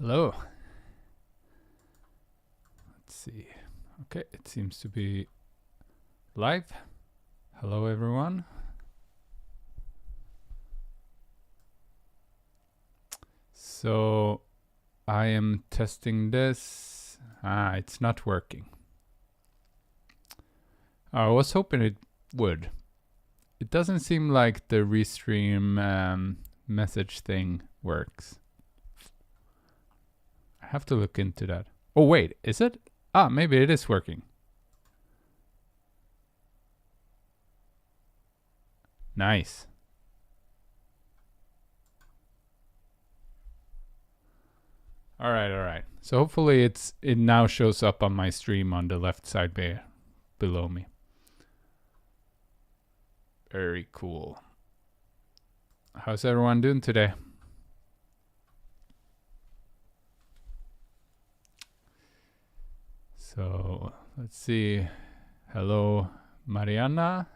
Hello. Let's see. Okay, it seems to be live. Hello, everyone. So I am testing this. It's not working. I was hoping it would. It doesn't seem like the restream message thing works. I have to look into that. Oh, wait, is it? Maybe it is working. Nice. All right. So hopefully it now shows up on my stream on the left side below me. Very cool. How's everyone doing today? So let's see. Hello, Mariana.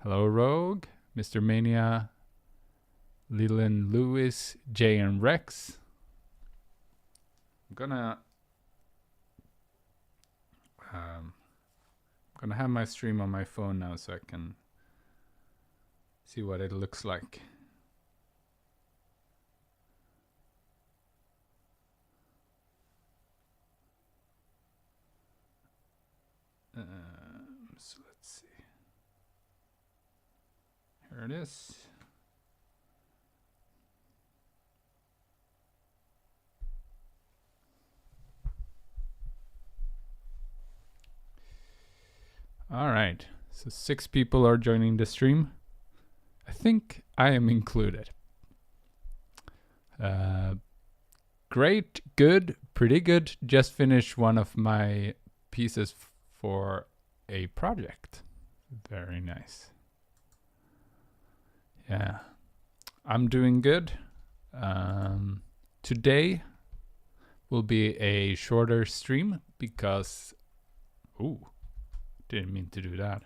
Hello, Rogue, Mr. Mania, Leland Lewis, Jay and Rex. I'm gonna have my stream on my phone now so I can see what it looks like. So let's see. Here it is. All right. So 6 people are joining the stream. I think I am included. Great, good, pretty good. Just finished one of my pieces for a project. Very nice. Yeah, I'm doing good. Today will be a shorter stream because... Ooh, didn't mean to do that.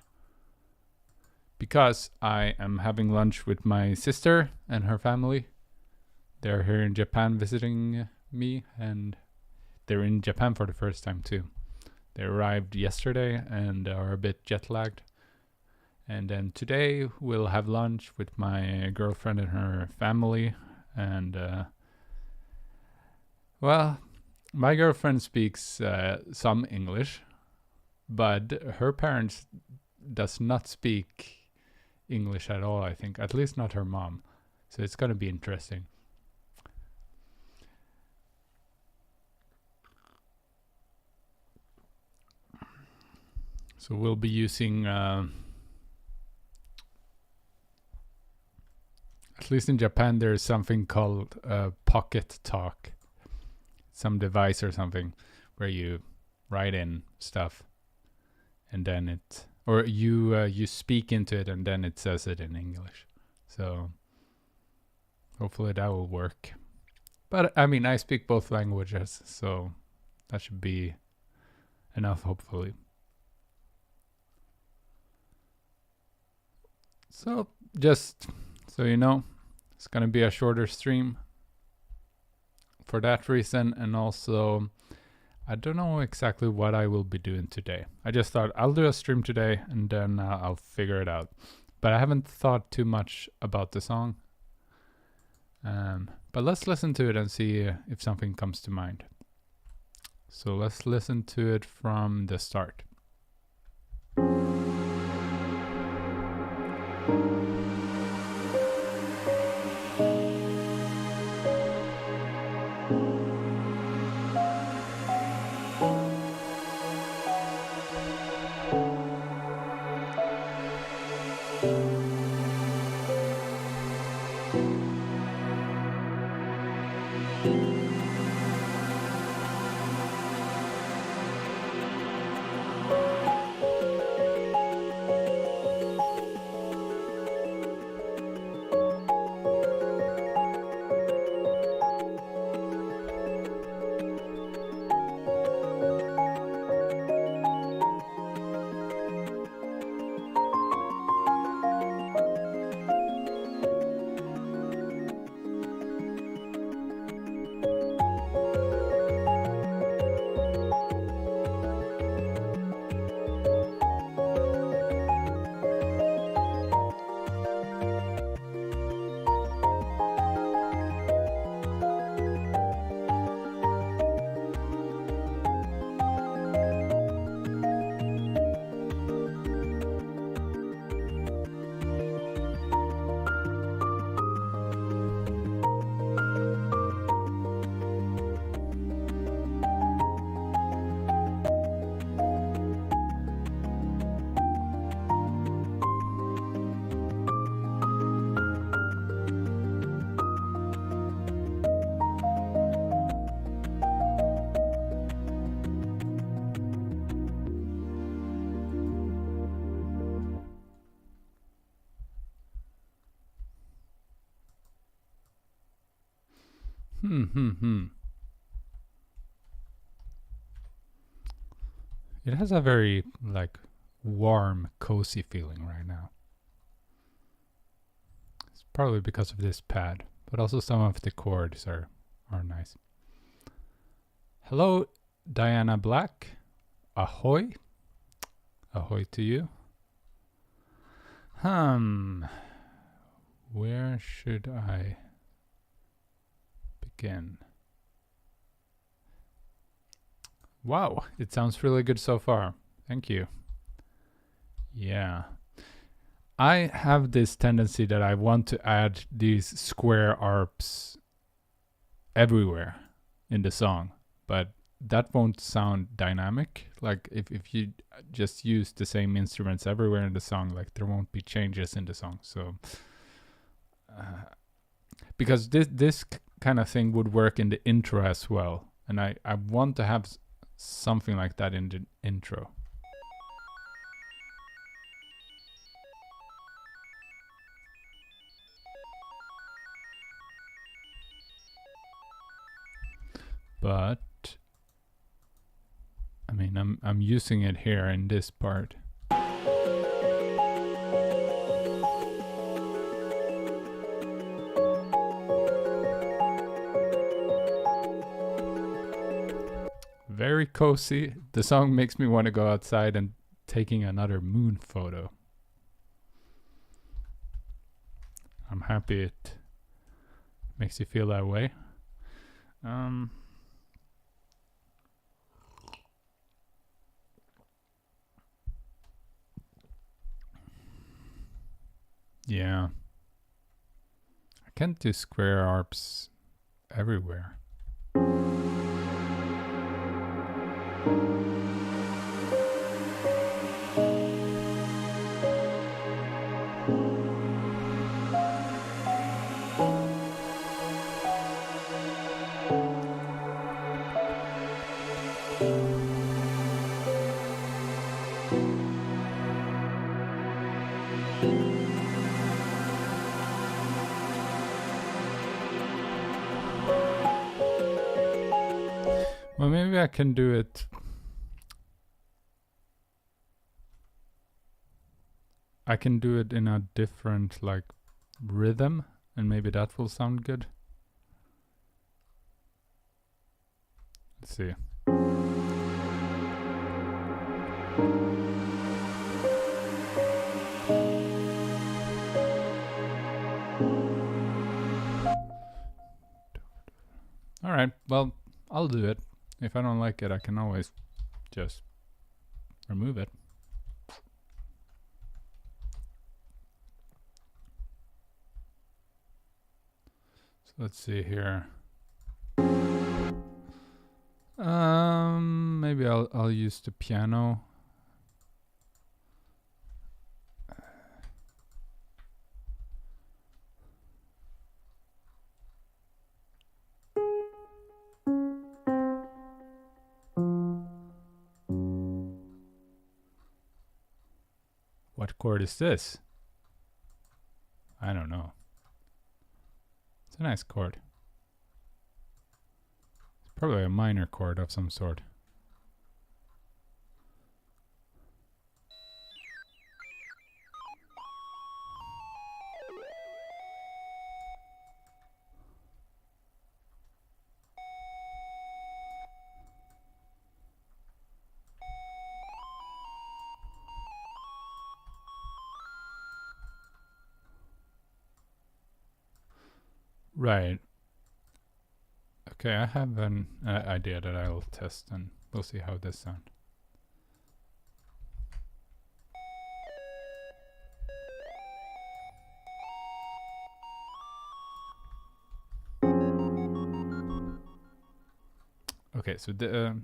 Because I am having lunch with my sister and her family. They're here in Japan visiting me, and they're in Japan for the first time too. They arrived yesterday and are a bit jet lagged. And then today we'll have lunch with my girlfriend and her family. And well, my girlfriend speaks some English, but her parents does not speak English at all, I think. At least not her mom. So it's going to be interesting. So we'll be using, at least in Japan, there's something called Pocket Talk. Some device or something where you write in stuff and then it, or you speak into it and then it says it in English. So hopefully that will work. But I mean, I speak both languages, so that should be enough, hopefully. So just so you know, it's going to be a shorter stream for that reason. And also, I don't know exactly what I will be doing today. I just thought I'll do a stream today and then I'll figure it out. But I haven't thought too much about the song. But let's listen to it and see if something comes to mind. So let's listen to it from the start. It has a very like warm, cozy feeling right now. It's probably because of this pad, but also some of the chords are nice. Hello, Diana Black. Ahoy. Ahoy to you. Where should I begin? Wow, it sounds really good so far. Thank you. Yeah. I have this tendency that I want to add these square arps everywhere in the song, but that won't sound dynamic. Like if you just use the same instruments everywhere in the song, like there won't be changes in the song. So because this kind of thing would work in the intro as well, and I want to have something like that in the intro. But I mean, I'm using it here in this part. Very cozy. The song makes me want to go outside and taking another moon photo. I'm happy it makes you feel that way. Yeah. I can't do square arps everywhere. Well, maybe I can do it. I can do it in a different like rhythm, and maybe that will sound good. Let's see. All right, well, I'll do it. If I don't like it, I can always just remove it. So let's see here. Maybe I'll use the piano. What chord is this? I don't know. It's a nice chord. It's probably a minor chord of some sort. Right. Okay, I have an idea that I'll test, and we'll see how this sounds. Okay, so the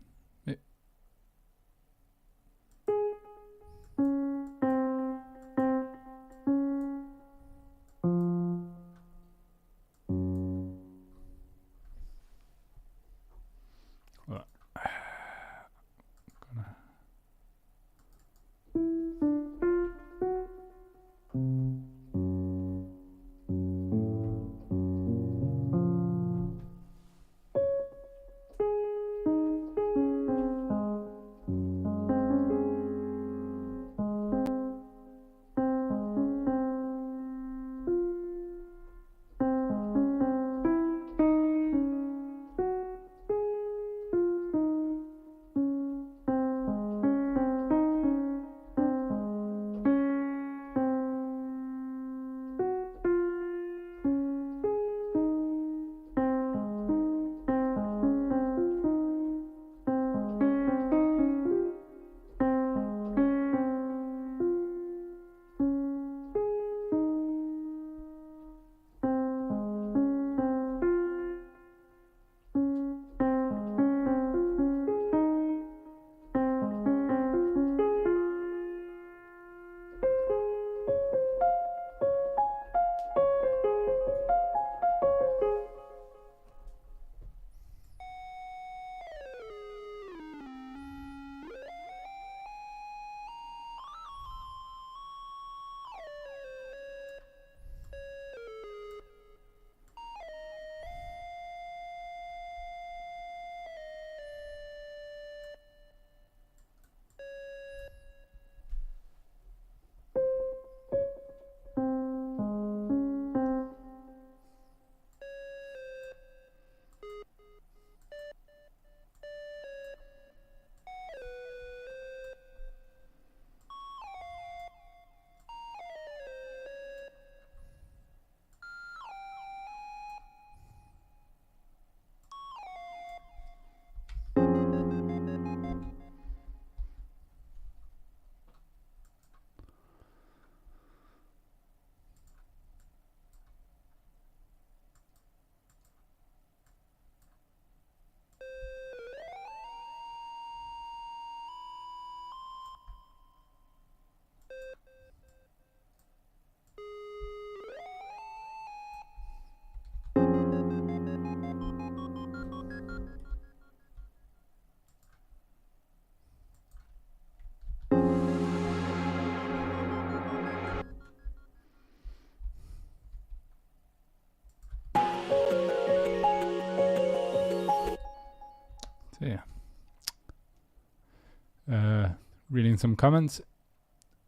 reading some comments.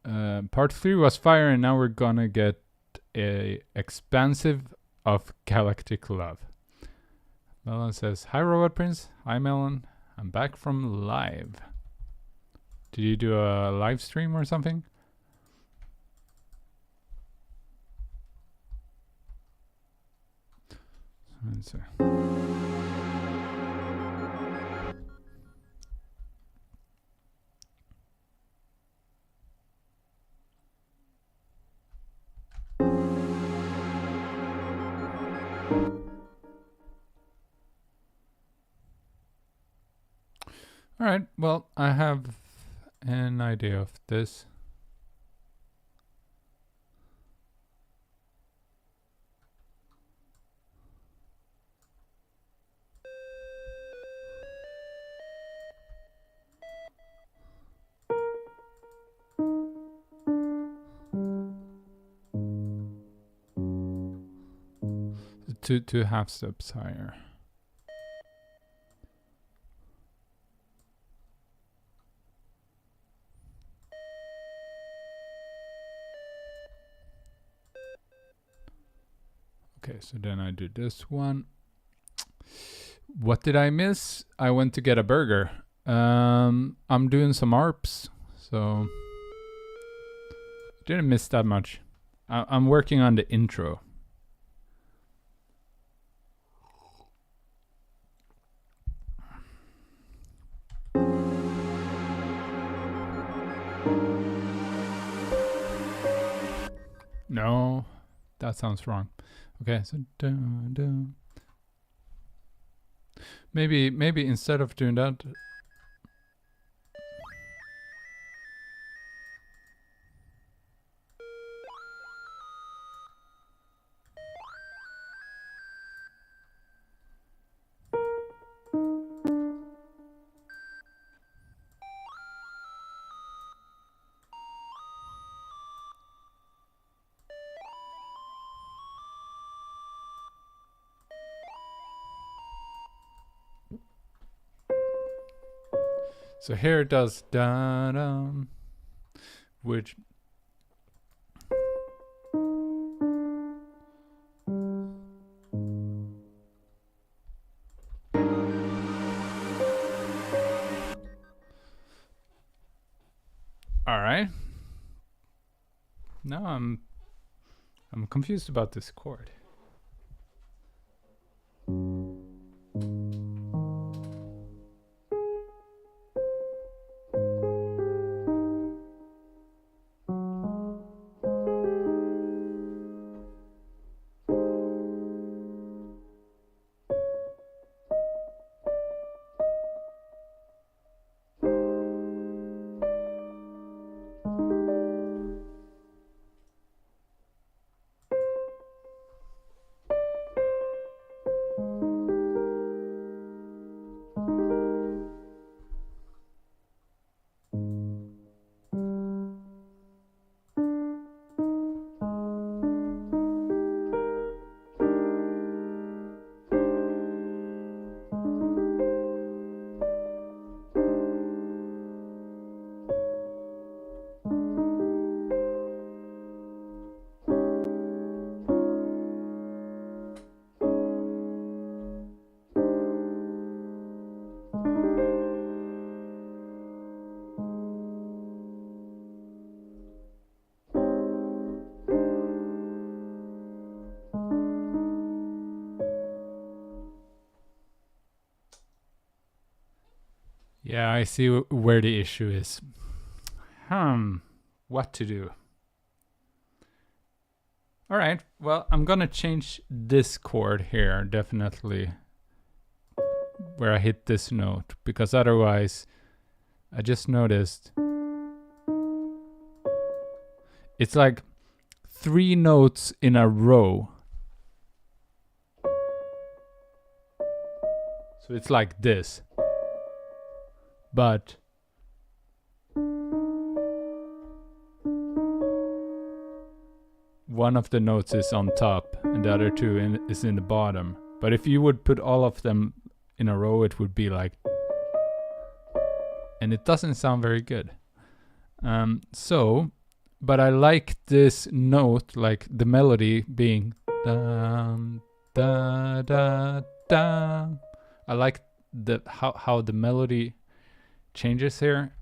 Part 3 was fire, and now we're gonna get a expansive of Galactic Love. Melon says, "Hi Robotprins." Hi Melon. I'm back from live. Did you do a live stream or something? Let's see. All right, well, I have an idea of this. Two half steps higher. Okay, so then I do this one. What did I miss? I went to get a burger. I'm doing some ARPs, so didn't miss that much. I'm working on the intro. No, that sounds wrong. Okay, so maybe instead of doing that, so here it does da-da, which all right. Now I'm confused about this chord. Yeah, I see where the issue is. What to do? All right, well, I'm gonna change this chord here, definitely, where I hit this note, because otherwise, I just noticed it's like 3 notes in a row. So it's like this. But one of the notes is on top and the other 2 is in the bottom. But if you would put all of them in a row, it would be like and it doesn't sound very good. But I like this note, like the melody being dum da da da. I like how the melody changes here.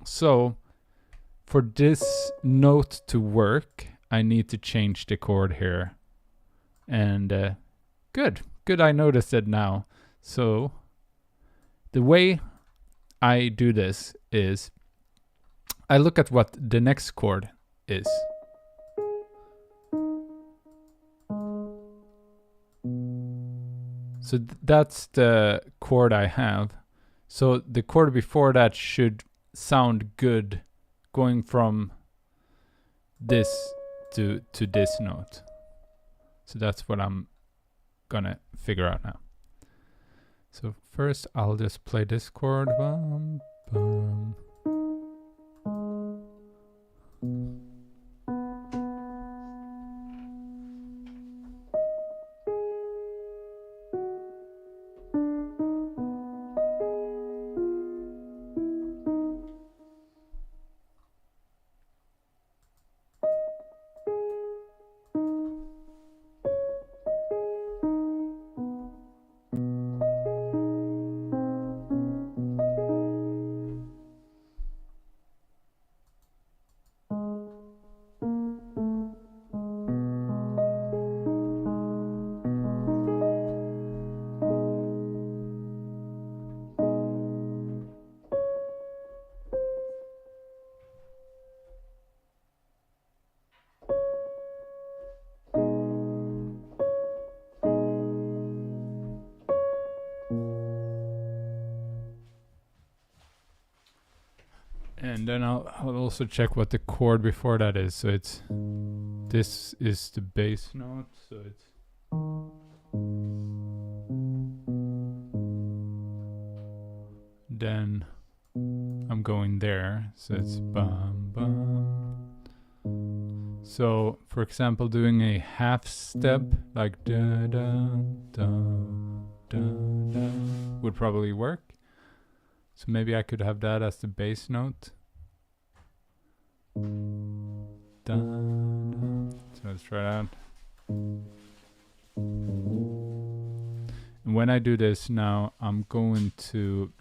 So for this note to work, I need to change the chord here. And good, I noticed it now. So the way I do this is I look at what the next chord is. So that's the chord I have. So the chord before that should sound good going from this to this note. So that's what I'm gonna figure out now. So first I'll just play this chord. Bum, bum. And then I'll also check what the chord before that is. So this is the bass note, so it's then I'm going there, so it's bum bum. So for example, doing a half step like da da da da da would probably work. So maybe I could have that as the bass note. Da, da. So let's try that. And when I do this now, I'm going to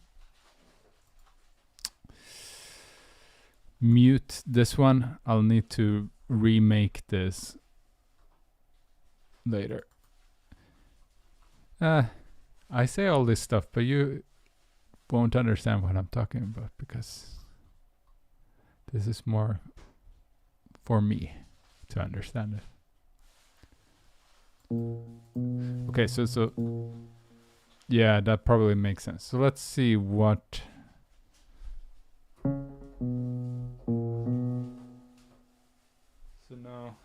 mute this one. I'll need to remake this later. I say all this stuff, but you won't understand what I'm talking about because this is more for me to understand it. Okay, so yeah, that probably makes sense. So let's see what so now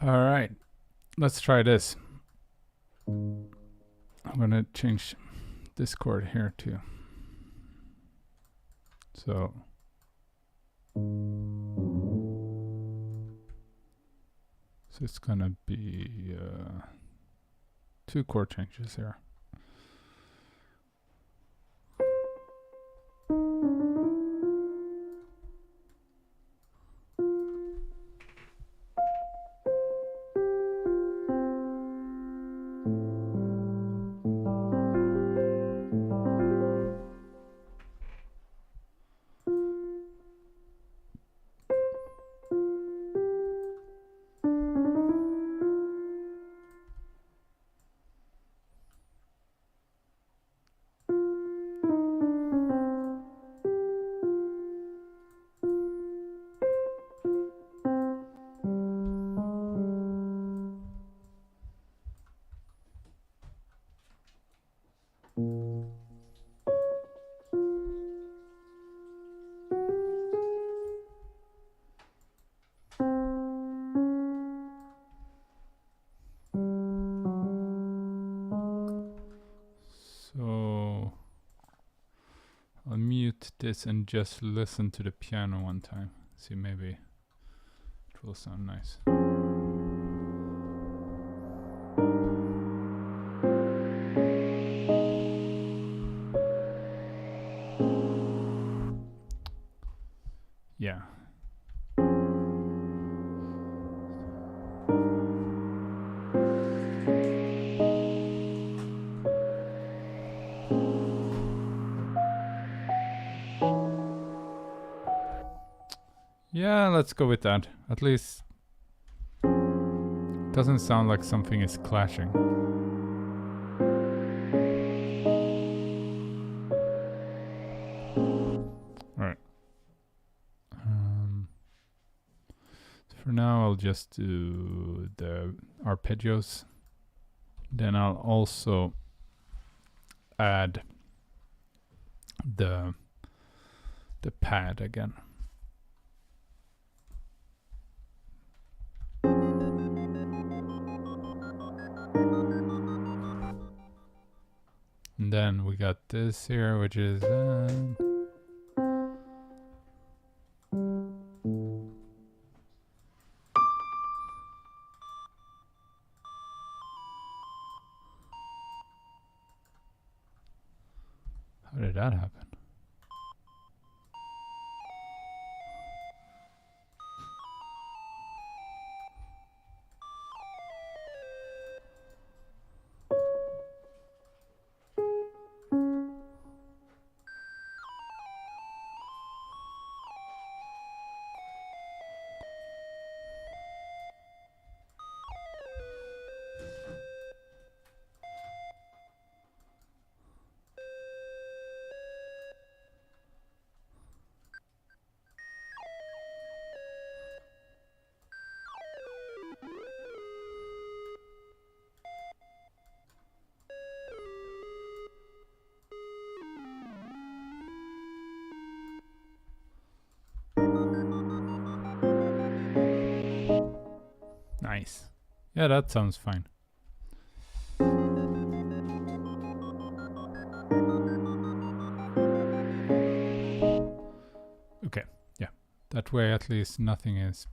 All right, let's try this. I'm gonna change this chord here too. So it's gonna be 2 chord changes here. So I'll mute this and just listen to the piano one time. See, maybe it will sound nice. Yeah. Yeah, let's go with that. At least it doesn't sound like something is clashing. Alright. For now, I'll just do the arpeggios. Then I'll also add the pad again. And then we got this here, which is how did that happen? Nice. Yeah, that sounds fine. Okay, yeah. That way at least nothing is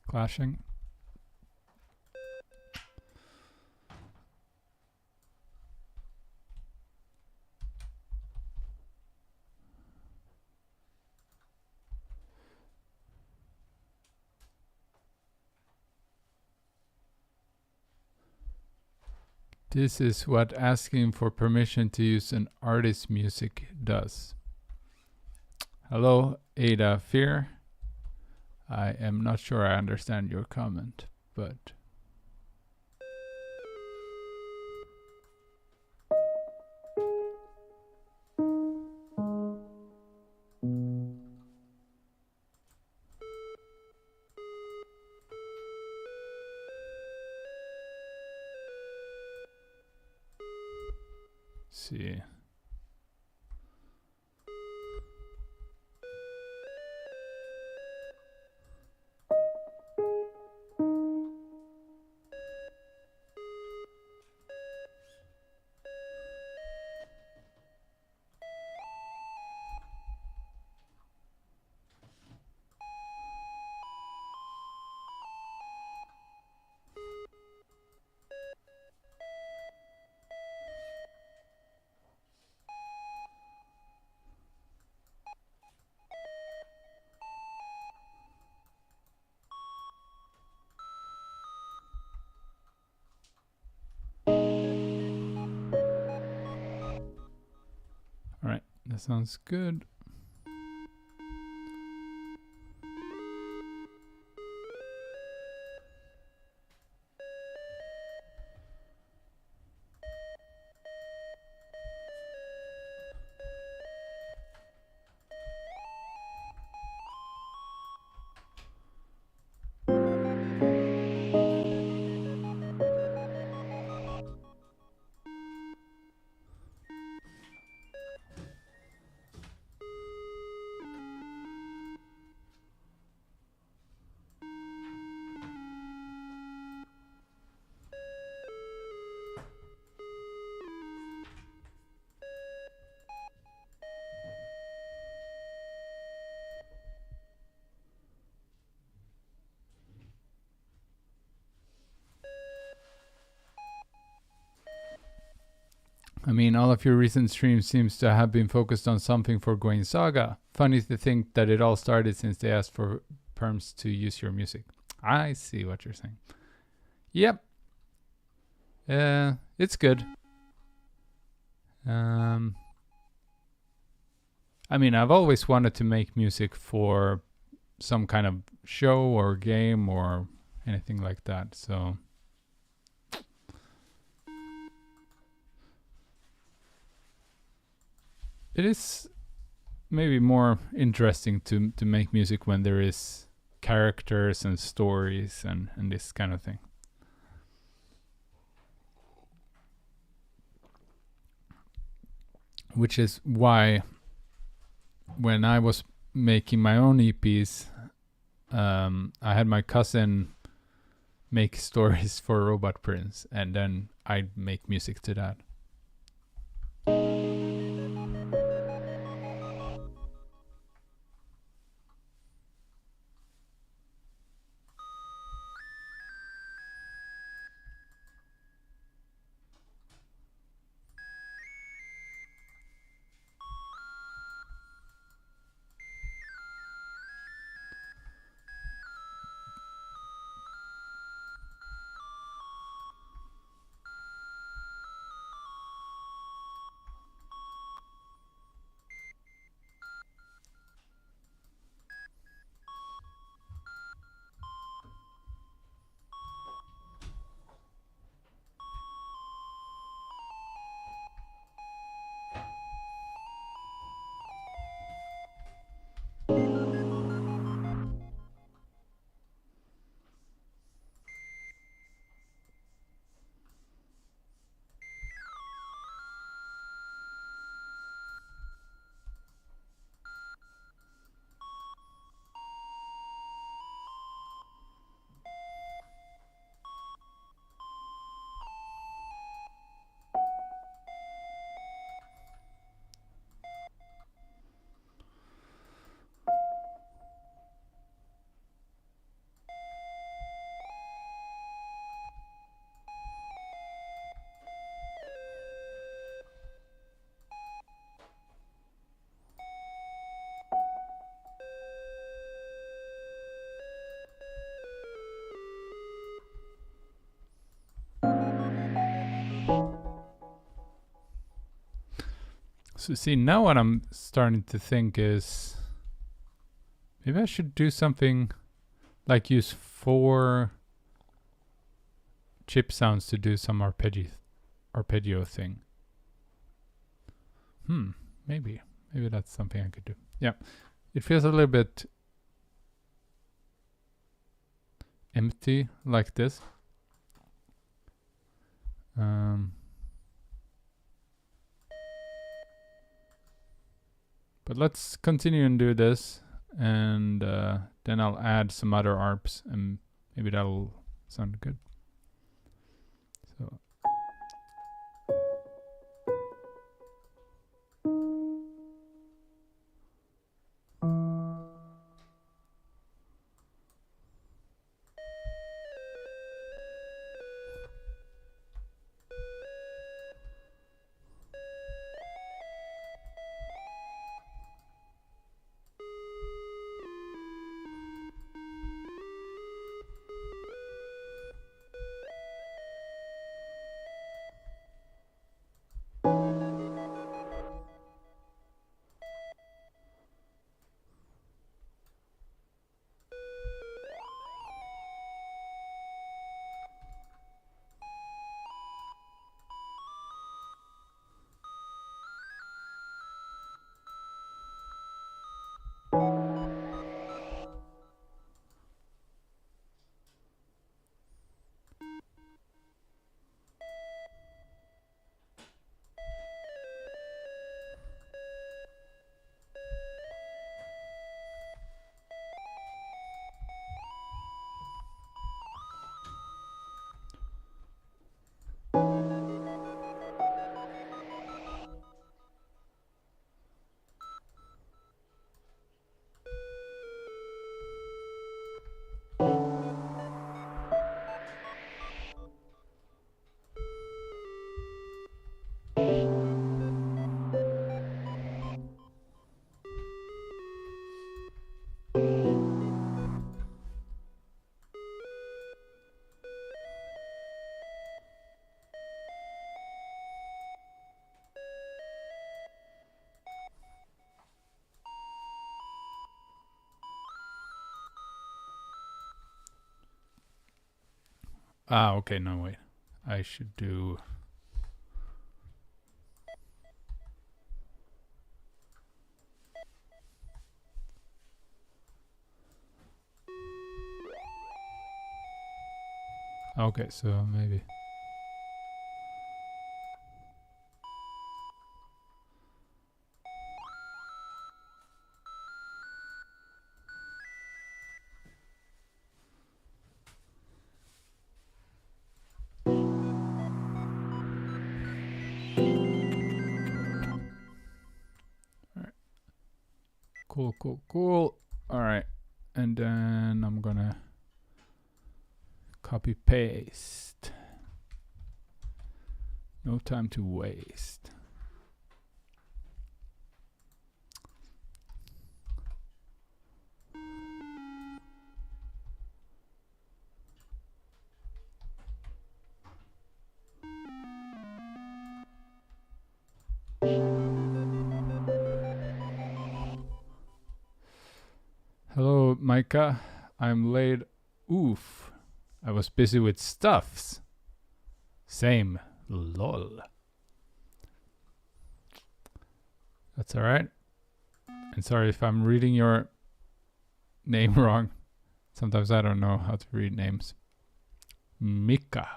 clashing. This is what asking for permission to use an artist's music does. Hello, Ada Fear. I am not sure I understand your comment, but see. That sounds good. I mean, all of your recent streams seems to have been focused on something for Gwen Saga. Funny to think that it all started since they asked for perms to use your music. I see what you're saying. Yep. It's good. I mean, I've always wanted to make music for some kind of show or game or anything like that, so... It is maybe more interesting to make music when there is characters and stories and this kind of thing. Which is why when I was making my own EPs, I had my cousin make stories for Robotprins, and then I'd make music to that. So see, now what I'm starting to think is maybe I should do something like use 4 chip sounds to do some arpeggio thing. Maybe that's something I could do. Yeah, it feels a little bit empty like this. But let's continue and do this, and then I'll add some other arps, and maybe that'll sound good. So. Okay, no, wait. I should do... Okay, so maybe... Cool. Alright. And then I'm gonna copy paste. No time to waste. Hello, Micah. I'm late. Oof. I was busy with stuffs. Same. Lol. That's alright. And sorry if I'm reading your name wrong. Sometimes I don't know how to read names. Micah.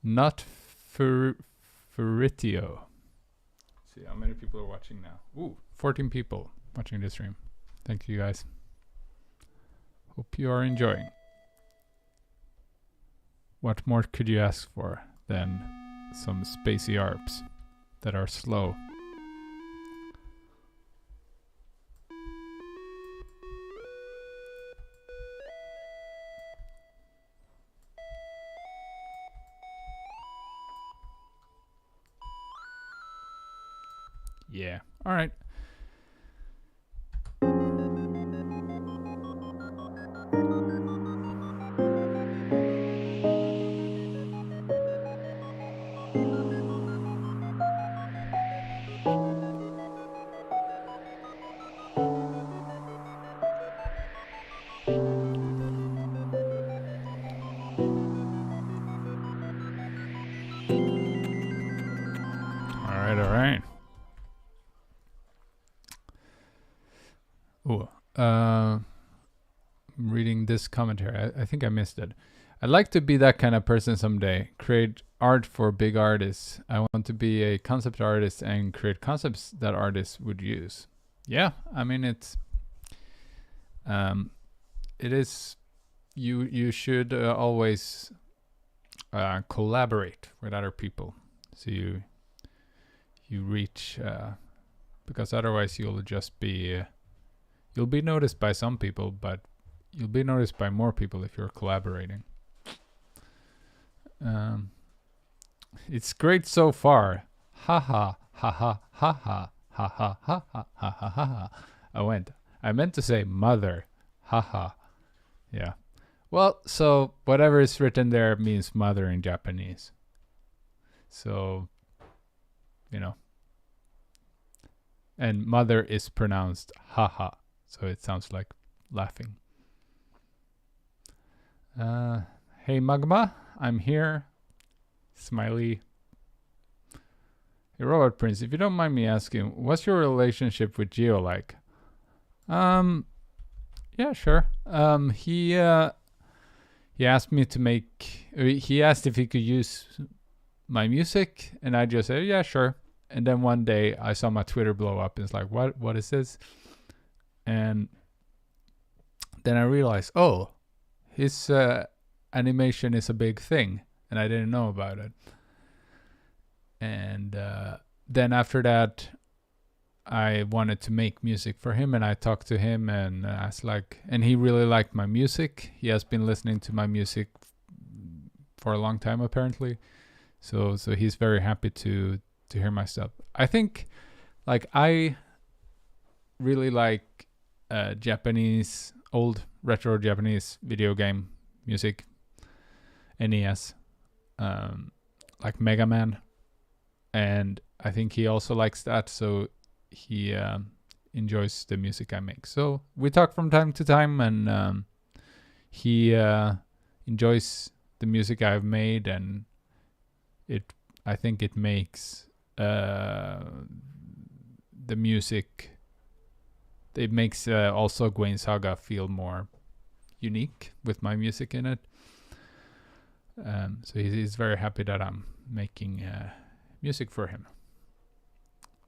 Not Ferritio. See how many people are watching now. Ooh, 14 people watching this stream. Thank you guys. Hope you are enjoying. What more could you ask for than some spacey ARPs that are slow? Yeah. All right. All right. Oh, reading this commentary. I think I missed it. I'd like to be that kind of person someday. Create art for big artists. I want to be a concept artist and create concepts that artists would use. Yeah, I mean it is. You should always collaborate with other people, so you reach, because otherwise you'll just be you'll be noticed by some people, but you'll be noticed by more people if you're collaborating. It's great so far. Ha ha ha ha ha ha ha ha ha ha ha ha ha. I meant to say mother. Ha ha. Yeah. Well, so whatever is written there means mother in Japanese. So, you know. And mother is pronounced haha. So it sounds like laughing. Hey Magma, I'm here. Smiley. Hey Robotprins, if you don't mind me asking, what's your relationship with Geo like? Yeah, sure. He asked me to make. He asked if he could use my music, and I just said, yeah, sure. And then one day I saw my Twitter blow up, and it's like, what is this? And then I realized, oh, his animation is a big thing, and I didn't know about it. And then after that, I wanted to make music for him, and I talked to him, and asked and he really liked my music. He has been listening to my music for a long time, apparently. So he's very happy to hear my stuff. I think, I really like Japanese, old retro Japanese video game music, NES, like Mega Man, and I think he also likes that, so he enjoys the music I make. So we talk from time to time, and he enjoys the music I've made, and I think it makes the music. It makes also Gwain Saga feel more unique with my music in it. So he's very happy that I'm making music for him,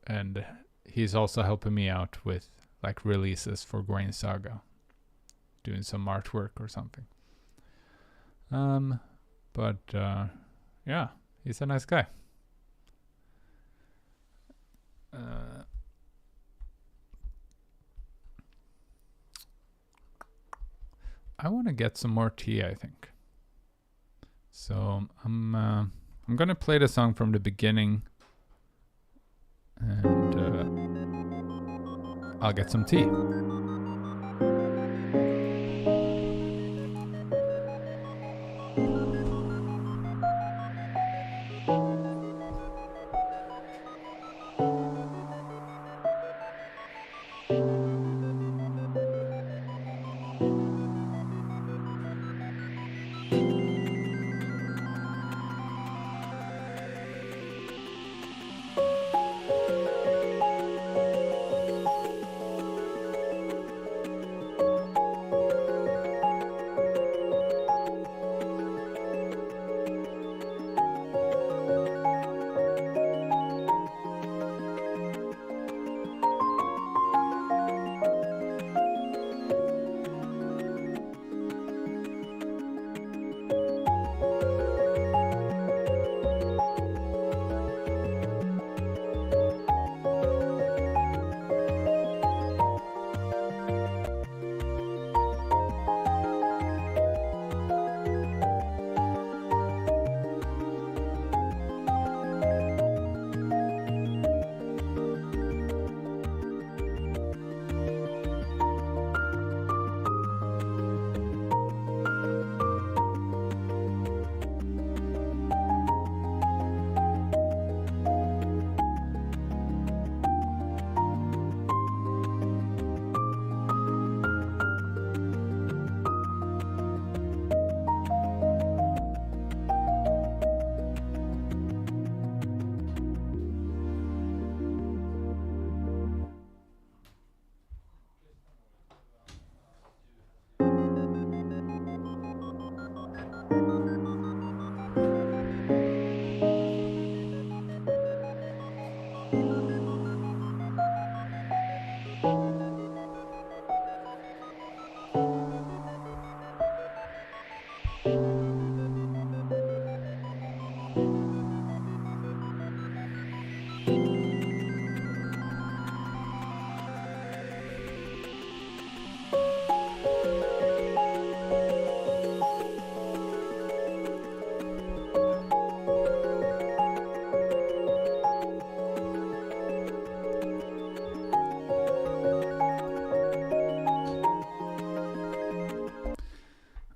and he's also helping me out with like releases for Gwain Saga, doing some artwork or something. But yeah, he's a nice guy. I want to get some more tea, I think. So I'm gonna play the song from the beginning, and I'll get some tea.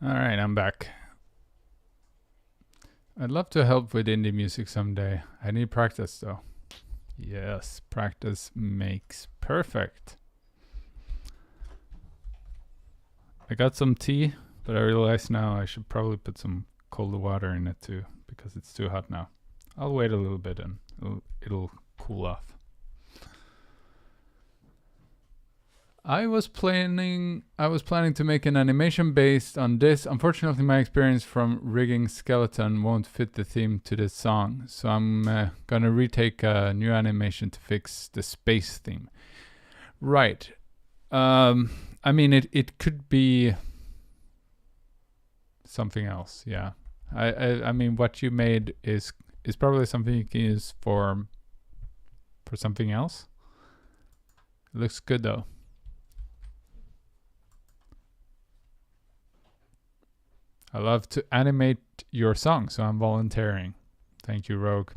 Alright, I'm back. I'd love to help with indie music someday. I need practice though. Yes, practice makes perfect. I got some tea, but I realize now I should probably put some cold water in it too, because it's too hot now. I'll wait a little bit and it'll cool off. I was planning to make an animation based on this. Unfortunately, my experience from rigging skeleton won't fit the theme to this song, so I'm gonna retake a new animation to fix the space theme. Right. I mean, it could be something else. Yeah. I mean, what you made is probably something you can use for something else. It looks good though. I love to animate your song, so I'm volunteering. Thank you, Rogue.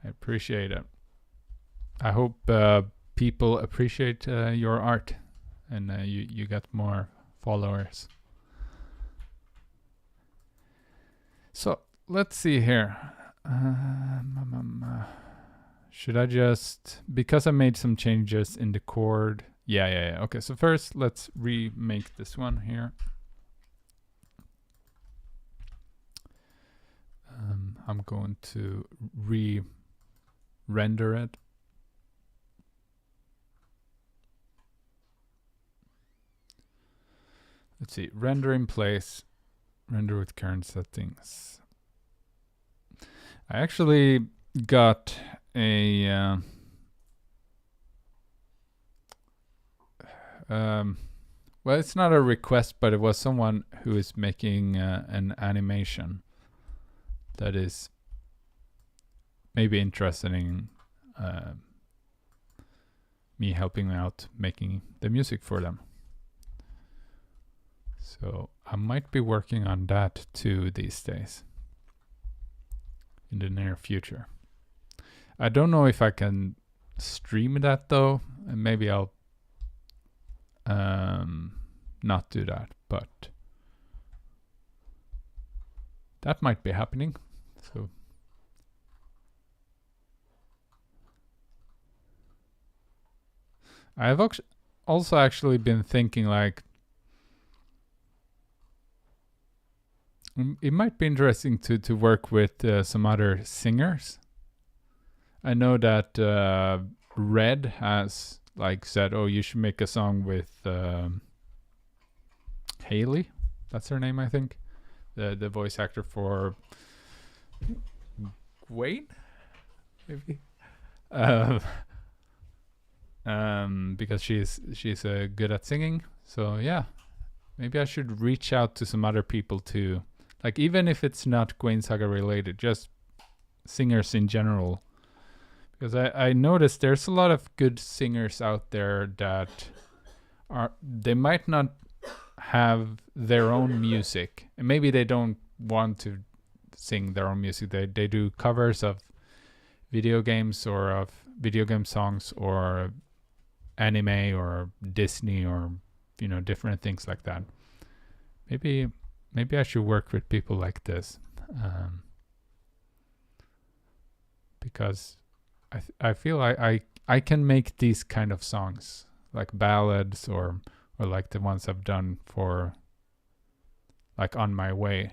I appreciate it. I hope people appreciate your art, and you get more followers. So let's see here. Should I just, because I made some changes in the chord Yeah. Okay, so first let's remake this one here. I'm going to re-render it. Let's see, render in place, render with current settings. I actually got a well, it's not a request, but it was someone who is making an animation that is maybe interested in me helping out making the music for them. So I might be working on that too these days, in the near future. I don't know if I can stream that though, and maybe I'll not do that, but that might be happening. So I've also actually been thinking like it might be interesting to work with some other singers. I know that Red has like said, oh, you should make a song with Haley. That's her name, I think. The voice actor for Wayne, maybe. Because she's good at singing. So yeah, maybe I should reach out to some other people too. Like even if it's not Gwen Saga related, just singers in general. Because I noticed there's a lot of good singers out there that they might not have their own music, and maybe they don't want to sing their own music. They do covers of video games or of video game songs or anime or Disney or different things like that. Maybe I should work with people like this, because I feel I can make these kind of songs, like ballads or like the ones I've done for like On My Way.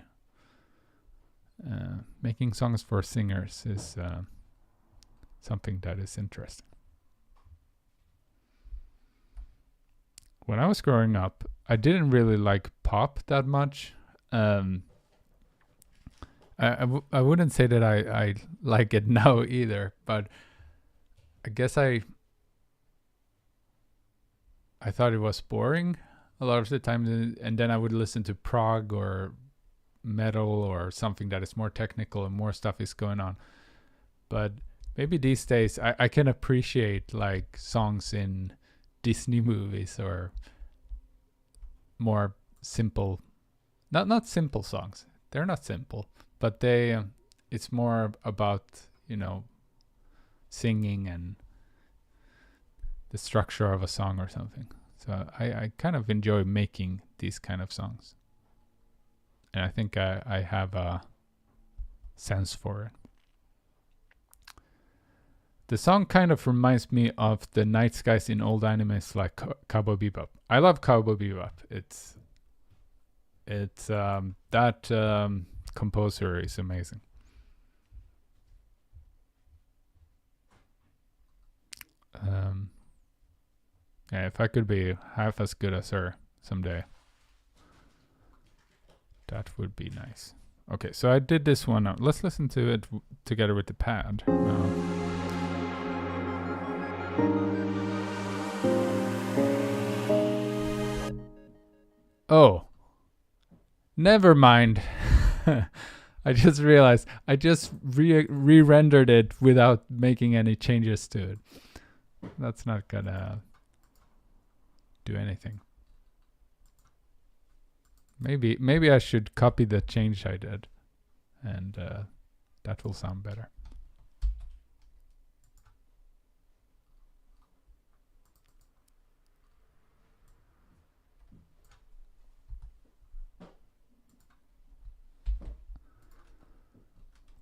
Making songs for singers is something that is interesting. When I was growing up, I didn't really like pop that much. I wouldn't say that I like it now either, but I guess I thought it was boring a lot of the time, and then I would listen to prog or metal or something that is more technical and more stuff is going on. But maybe these days I can appreciate like songs in Disney movies or more simple, not simple songs. They're not simple, but it's more about singing and the structure of a song or something. So I kind of enjoy making these kind of songs, and I think I have a sense for it. The song kind of reminds me of the night skies in old animes like Cowboy Bebop. I love Cowboy Bebop. It's that composer is amazing. Yeah, if I could be half as good as her someday, that would be nice. Okay, so I did this one out. Let's listen to it together with the pad. Oh, never mind. I just realized I just re-rendered it without making any changes to it. That's not gonna do anything. Maybe I should copy the change I did, and that will sound better.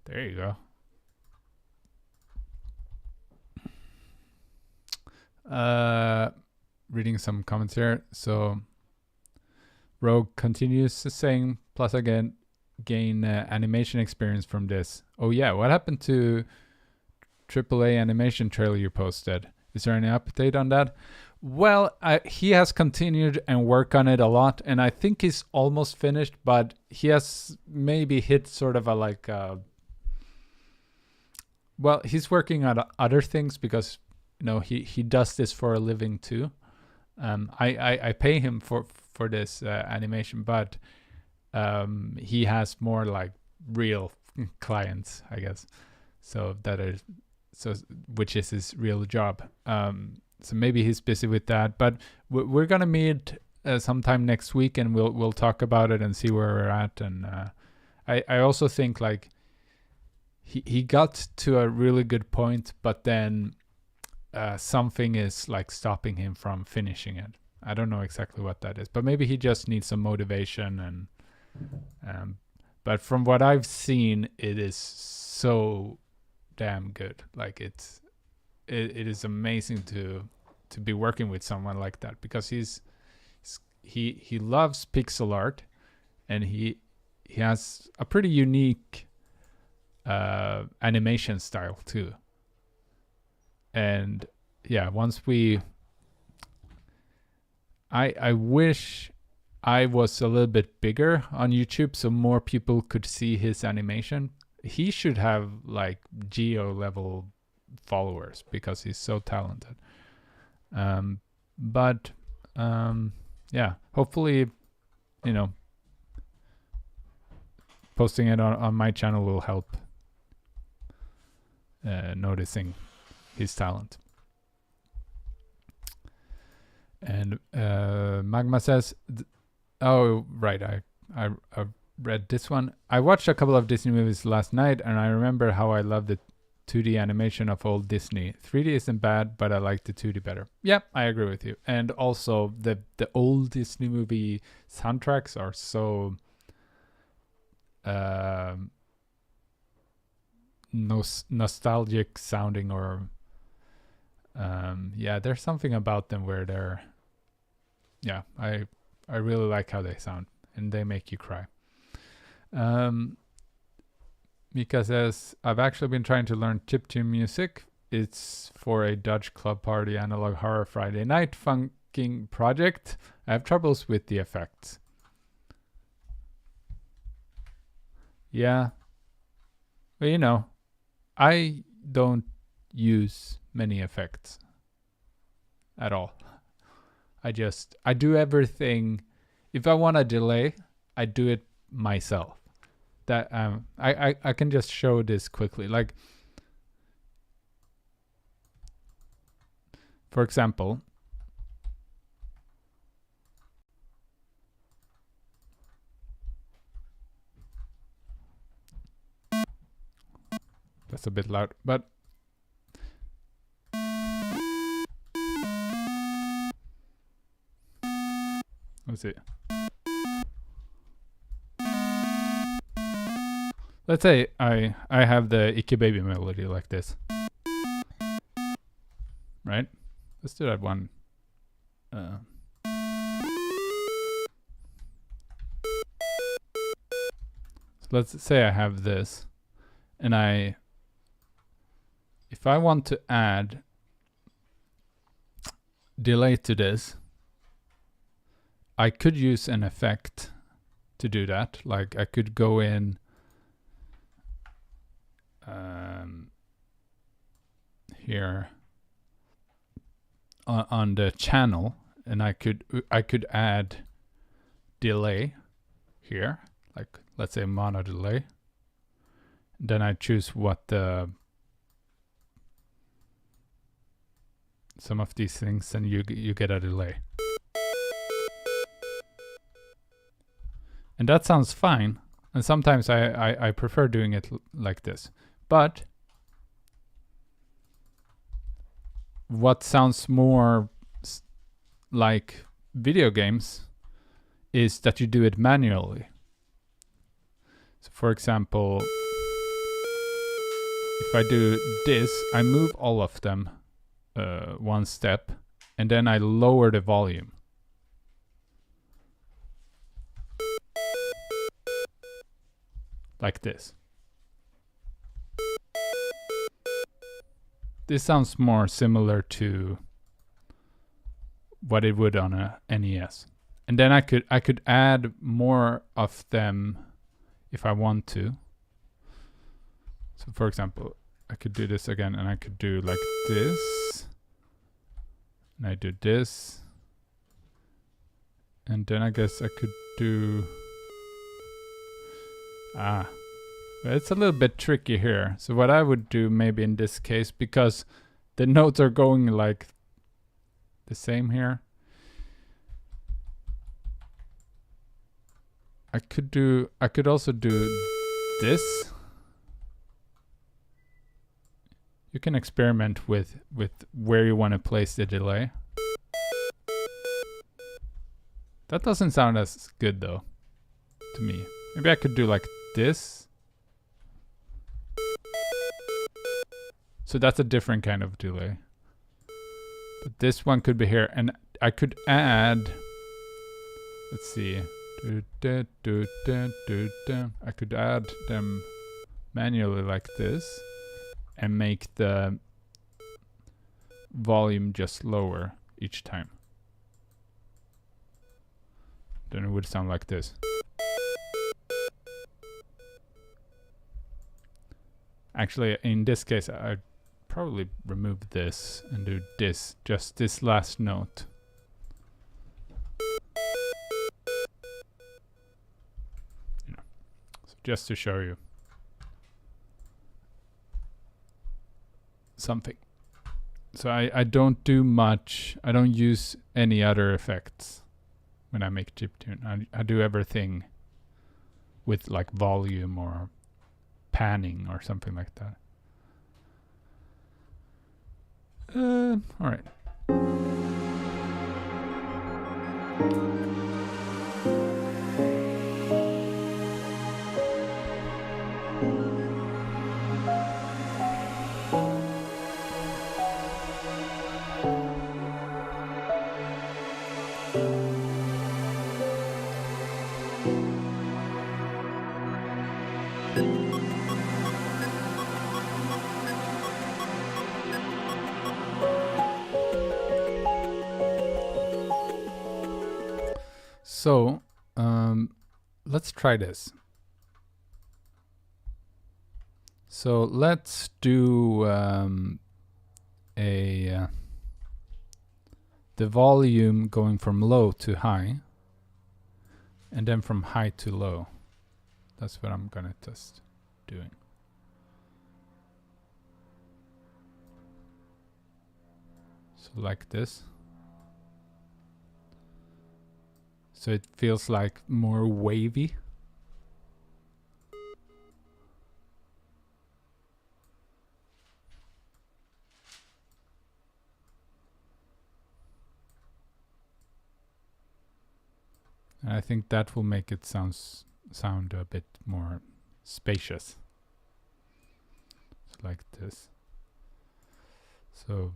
There you go. reading some comments here. So Rogue continues saying, plus again, gain animation experience from this. Oh yeah, what happened to AAA animation trailer you posted? Is there any update on that? Well, he has continued and worked on it a lot, and I think he's almost finished, but he has maybe hit sort of a like... well, he's working on other things because, you know, he does this for a living too. I pay him for this animation, but he has more like real clients, I guess. So which is his real job. So maybe he's busy with that, but we're gonna meet sometime next week, and we'll talk about it and see where we're at. And I also think like he got to a really good point, but then something is like stopping him from finishing it. I don't know exactly what that is, but maybe he just needs some motivation. And but from what I've seen, it is so damn good. Like it is amazing to be working with someone like that, because he loves pixel art, and he has a pretty unique animation style too. And yeah, I wish I was a little bit bigger on YouTube so more people could see his animation. He should have like Geo level followers because he's so talented. Yeah, hopefully, you know, posting it on my channel will help noticing his talent. And Magma says, oh right, I read this one. I watched a couple of Disney movies last night, and I remember how I loved the 2D animation of old Disney. 3D isn't bad, but I like the 2D better. Yep, I agree with you. And also the old Disney movie soundtracks are so nostalgic sounding, or yeah, there's something about them where they're, yeah, I really like how they sound, and they make you cry. Mika says, I've actually been trying to learn chiptune music. It's for a Dutch club party analog horror Friday night funking project. I have troubles with the effects. Yeah. Well, you know, I don't use many effects at all. I do everything. If I want a delay, I do it myself. That I can just show this quickly. Like, for example, that's a bit loud, but let's see. Let's say I have the Icky Baby melody like this. Right? Let's do that one. So let's say I have this, and if I want to add delay to this, I could use an effect to do that. Like I could go in here on the channel, and I could add delay here, like let's say mono delay. Then I choose what some of these things, and you get a delay. And that sounds fine. And sometimes I prefer doing it like this. But what sounds more like video games is that you do it manually. So for example, if I do this, I move all of them one step, and then I lower the volume. Like this. This sounds more similar to what it would on a NES. And then I could add more of them if I want to. So for example, I could do this again, and I could do like this. And I do this. And then I guess I could do... but it's a little bit tricky here. So what I would do maybe in this case, because the notes are going like the same here, I could also do this. You can experiment with where you want to place the delay. That doesn't sound as good though, to me. Maybe I could do like this. So that's a different kind of delay. But this one could be here, and I could add, let's see, I could add them manually like this and make the volume just lower each time. Then it would sound like this. Actually, in this case, I'd probably remove this and do this, just this last note. You know, so just to show you something. So I don't do much. I don't use any other effects when I make chiptune. I do everything with like volume or panning or something like that. All right. So, let's try this. So let's do the volume going from low to high, and then from high to low. That's what I'm gonna test doing. So like this. So it feels like more wavy. And I think that will make it sound a bit more spacious. So like this. So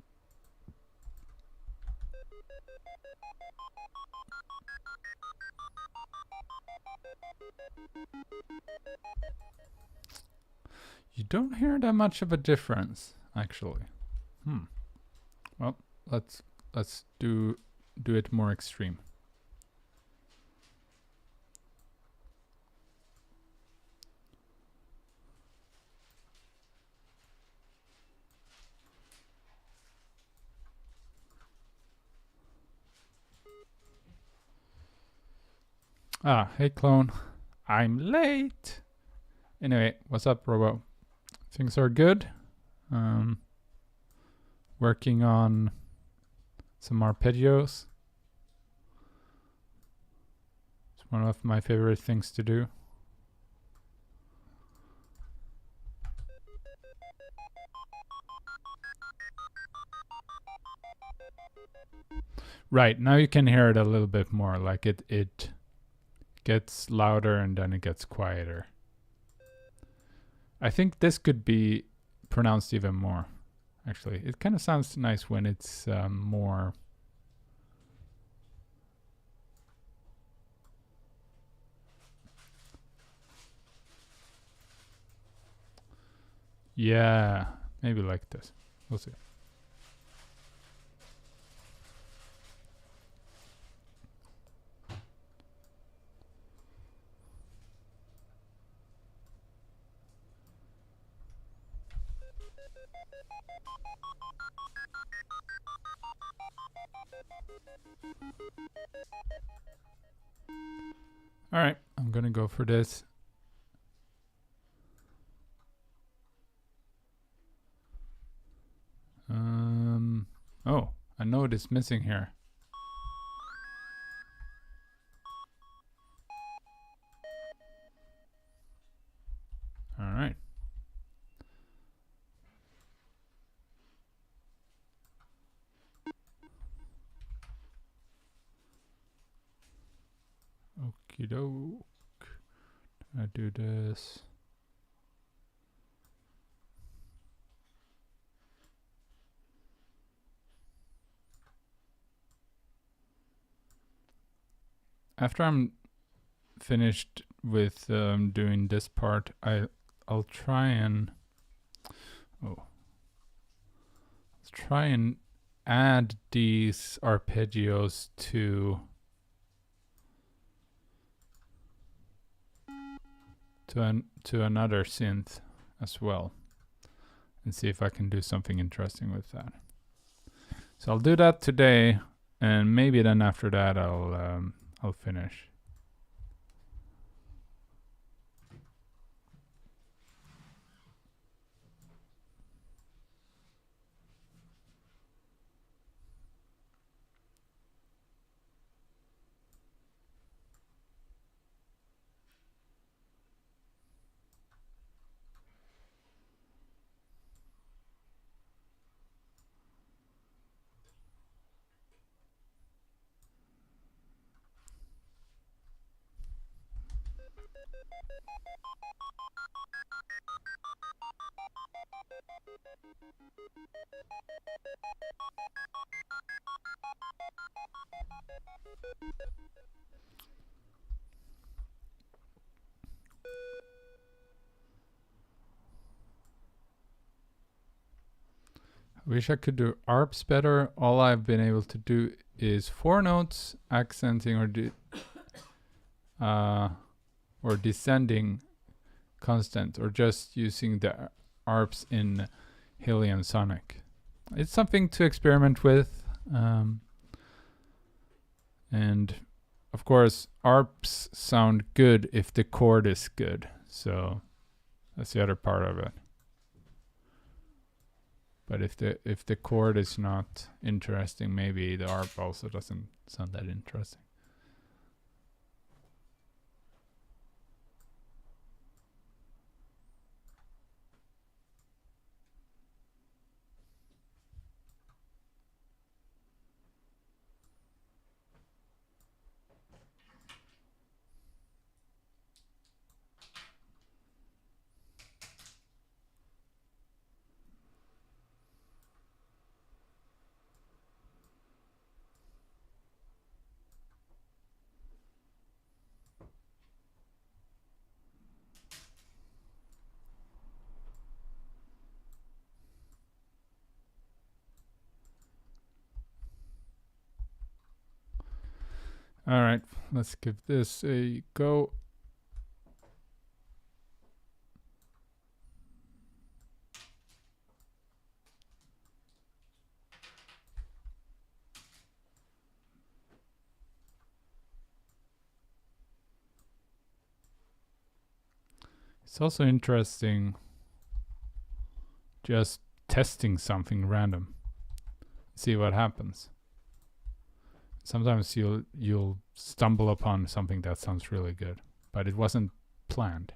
you don't hear that much of a difference, actually. Well, let's do it more extreme. Hey clone, I'm late. Anyway, what's up, Robo? Things are good. Working on some arpeggios. It's one of my favorite things to do. Right, now you can hear it a little bit more, like it gets louder and then it gets quieter. I think this could be pronounced even more, actually. It kind of sounds nice when it's more Yeah, maybe like this. We'll see. All right, I'm gonna go for this. Oh, I know what is missing here. All right. Okie doke. I do this. After I'm finished with doing this part, I'll try and add these arpeggios to another synth as well, and see if I can do something interesting with that. So I'll do that today, and maybe then after that I'll finish. I wish I could do arps better. All I've been able to do is 4 notes, accenting or descending constant, or just using the arps in Hilly and Sonic. It's something to experiment with. And of course, arps sound good if the chord is good. So that's the other part of it. But if the chord is not interesting, maybe the arp also doesn't sound that interesting. All right, let's give this a go. It's also interesting just testing something random. See what happens. Sometimes you'll stumble upon something that sounds really good, but it wasn't planned.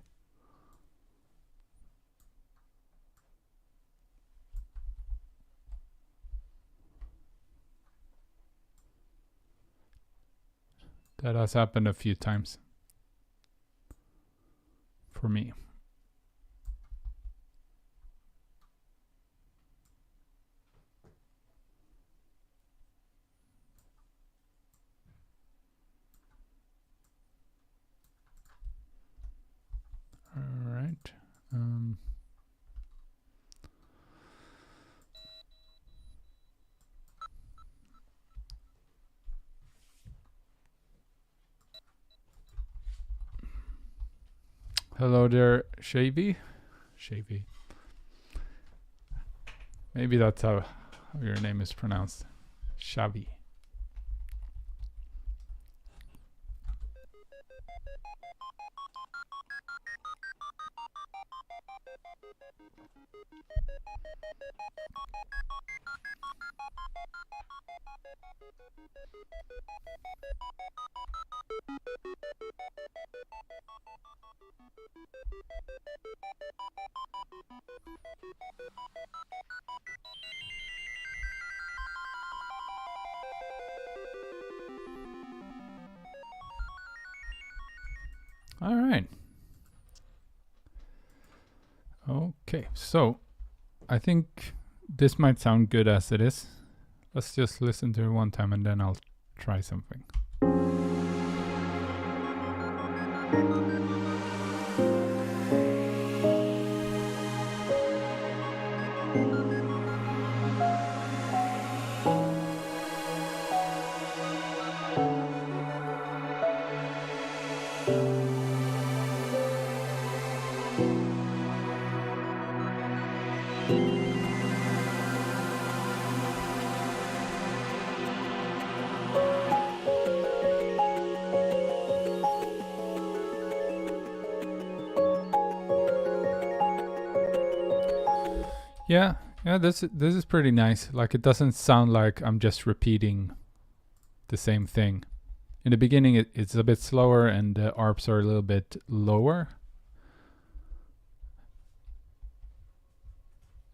That has happened a few times for me. All right. Hello there, Shavy. Shavy. Maybe that's how your name is pronounced. Shavi. All right. Okay, so I think this might sound good as it is. Let's just listen to it one time and then I'll try something. Yeah, this is pretty nice. Like, it doesn't sound like I'm just repeating the same thing. In the beginning, it's a bit slower and the arps are a little bit lower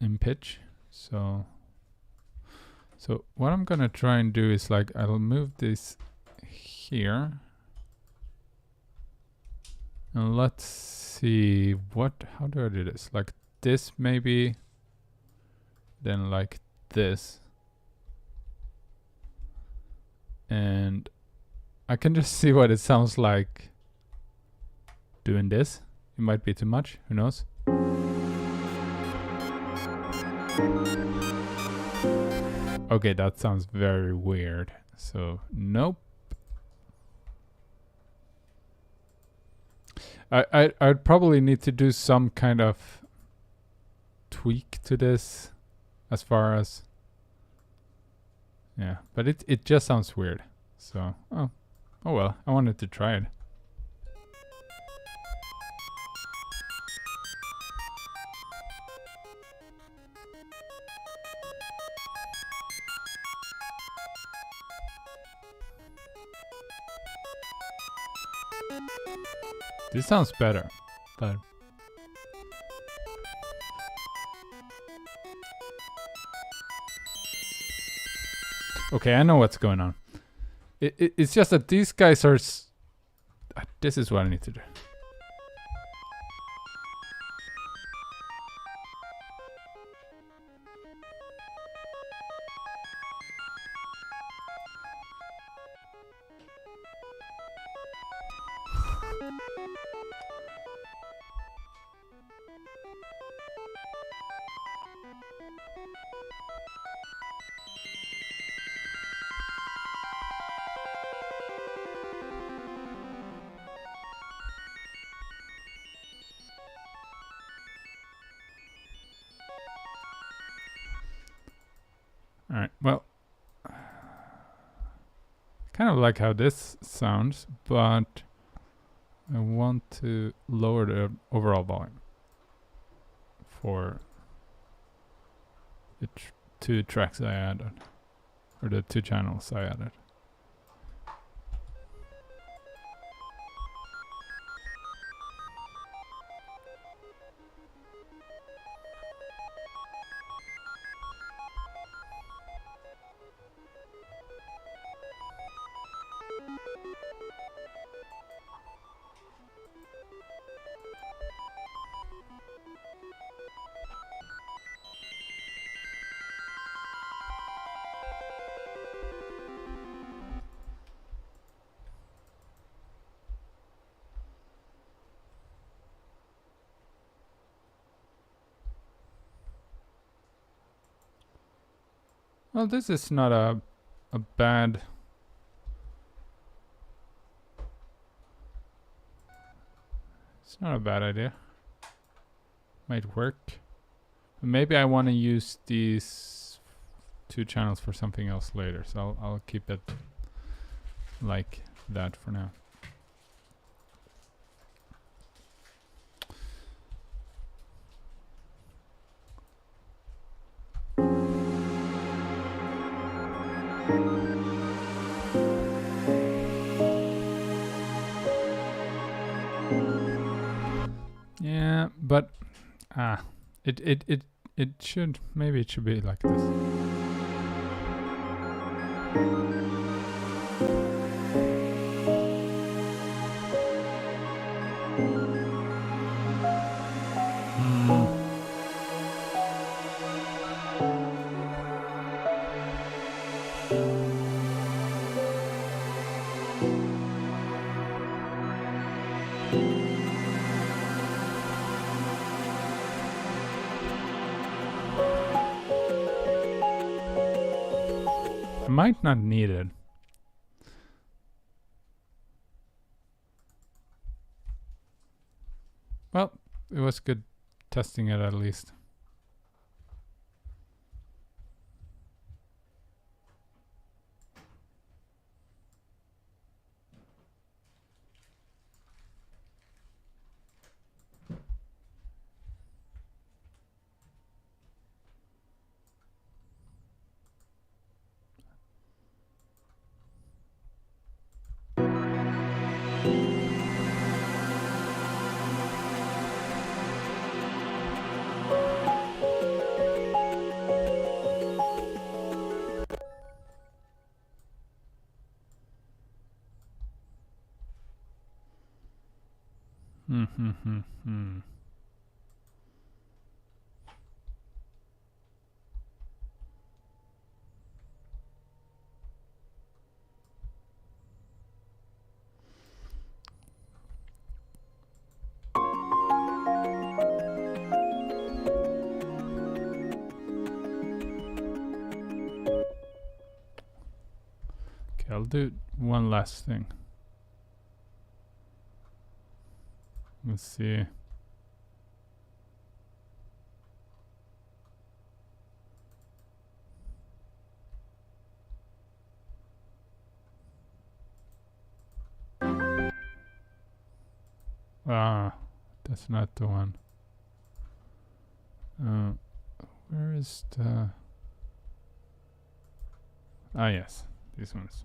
in pitch. So what I'm gonna try and do is, like, I'll move this here. And let's see how do I do this? Like this maybe, then like this. And I can just see what it sounds like doing this. It might be too much, who knows? Okay, that sounds very weird. So, nope. I'd probably need to do some kind of tweak to this as far as, yeah, but it just sounds weird. So, oh well, I wanted to try it. This sounds better, but okay, I know what's going on. It's just that these guys are. This is what I need to do. Alright, well, kind of like how this sounds, but I want to lower the overall volume for the two tracks I added, or the two channels I added. Well, this is not a bad. It's not a bad idea. Might work. But maybe I want to use these 2 channels for something else later, so I'll keep it like that for now. Yeah, but it should, maybe it should be like this. I might not need it. Well, it was good testing it at least. Okay, I'll do one last thing. Let's see. Ah, that's not the one. Where is the... Ah, yes, these ones.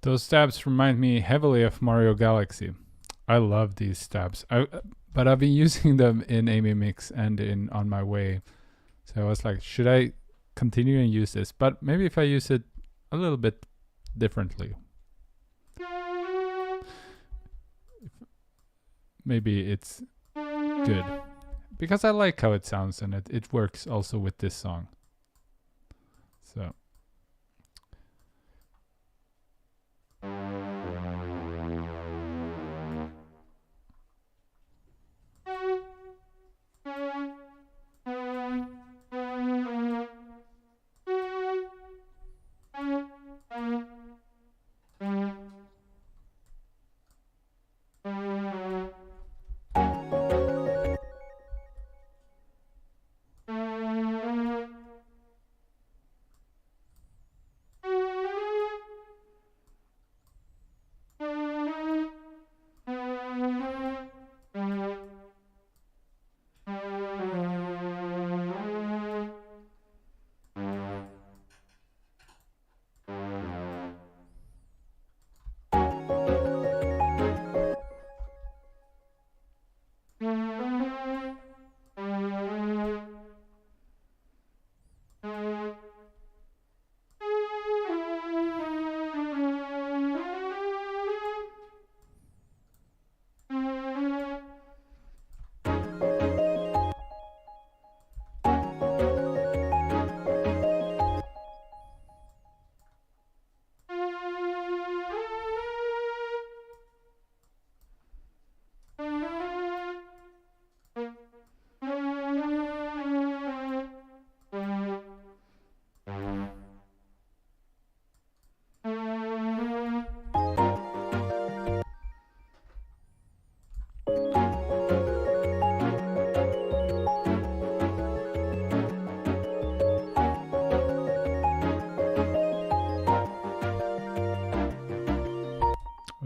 Those stabs remind me heavily of Mario Galaxy. I love these stabs. But I've been using them in Amy Mix and in On My Way. So I was like, should I continue and use this? But maybe if I use it a little bit differently. Maybe it's good. Because I like how it sounds and it works also with this song. So.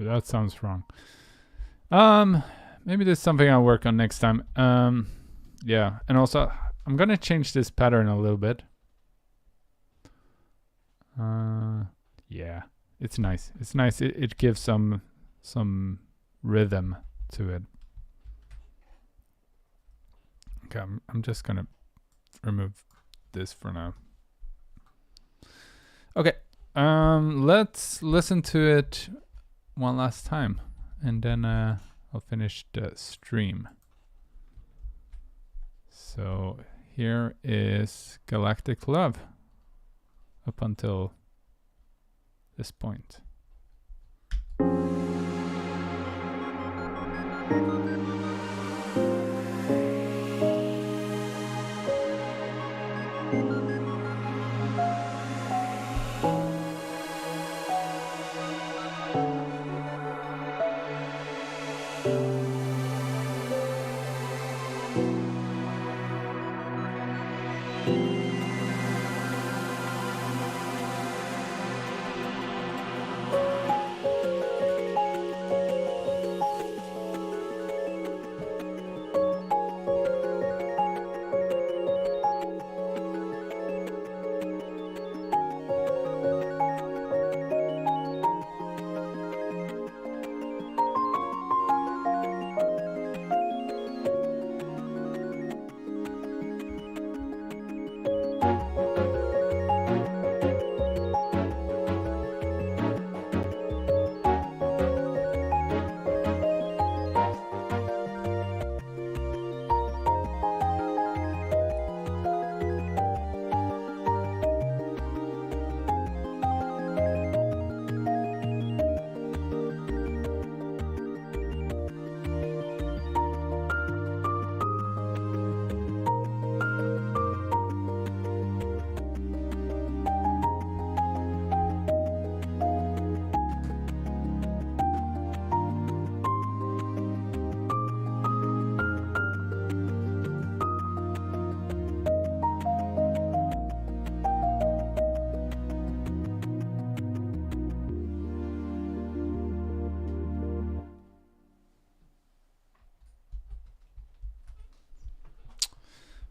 That sounds wrong. Maybe there's something I'll work on next time. Yeah, and also I'm gonna change this pattern a little bit. Yeah, it's nice. It's nice. It gives some rhythm to it. Okay, I'm just gonna remove this for now. Okay, let's listen to it one last time, and then I'll finish the stream. So here is Galactic Love up until this point.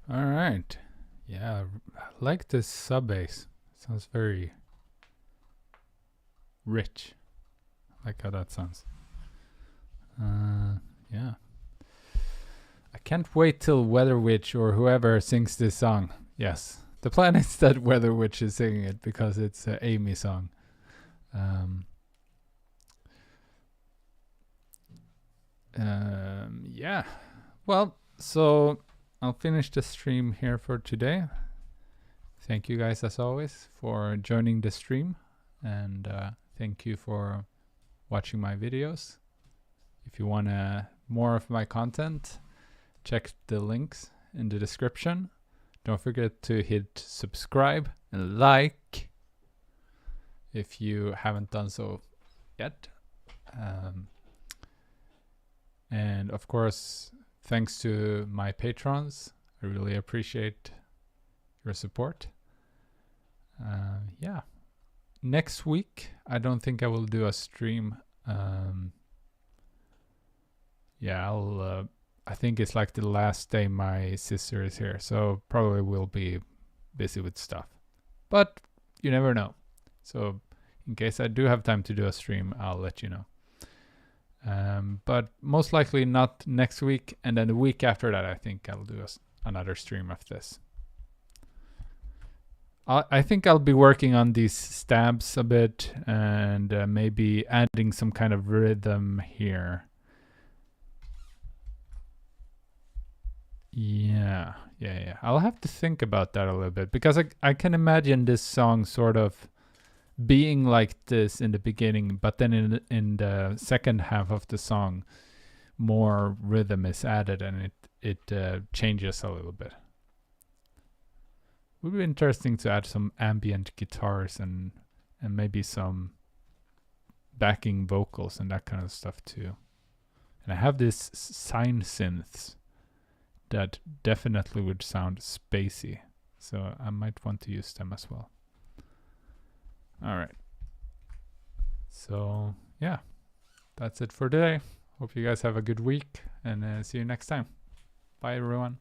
All right. Yeah, I like this sub bass. Sounds very rich. like how that sounds. Yeah. I can't wait till Weatherwitch or whoever sings this song. Yes, the plan is that Weatherwitch is singing it because it's an Amy song. Yeah. Well, so I'll finish the stream here for today. Thank you guys as always for joining the stream, and thank you for watching my videos. If you want more of my content, check the links in the description. Don't forget to hit subscribe and like if you haven't done so yet. And of course, thanks to my patrons. I really appreciate your support. Yeah. Next week, I don't think I will do a stream. Yeah, I think it's like the last day my sister is here, so probably will be busy with stuff. But you never know. So in case I do have time to do a stream, I'll let you know. But most likely not next week, and then the week after that, I think I'll do another stream of this. I think I'll be working on these stabs a bit, and maybe adding some kind of rhythm here. Yeah. I'll have to think about that a little bit, because I can imagine this song sort of being like this in the beginning, but then in the second half of the song, more rhythm is added, and it changes a little bit. Would be interesting to add some ambient guitars and maybe some backing vocals and that kind of stuff too. And I have this sine synths that definitely would sound spacey, so I might want to use them as well. All right. So yeah, that's it for today. Hope you guys have a good week, and see you next time. Bye everyone.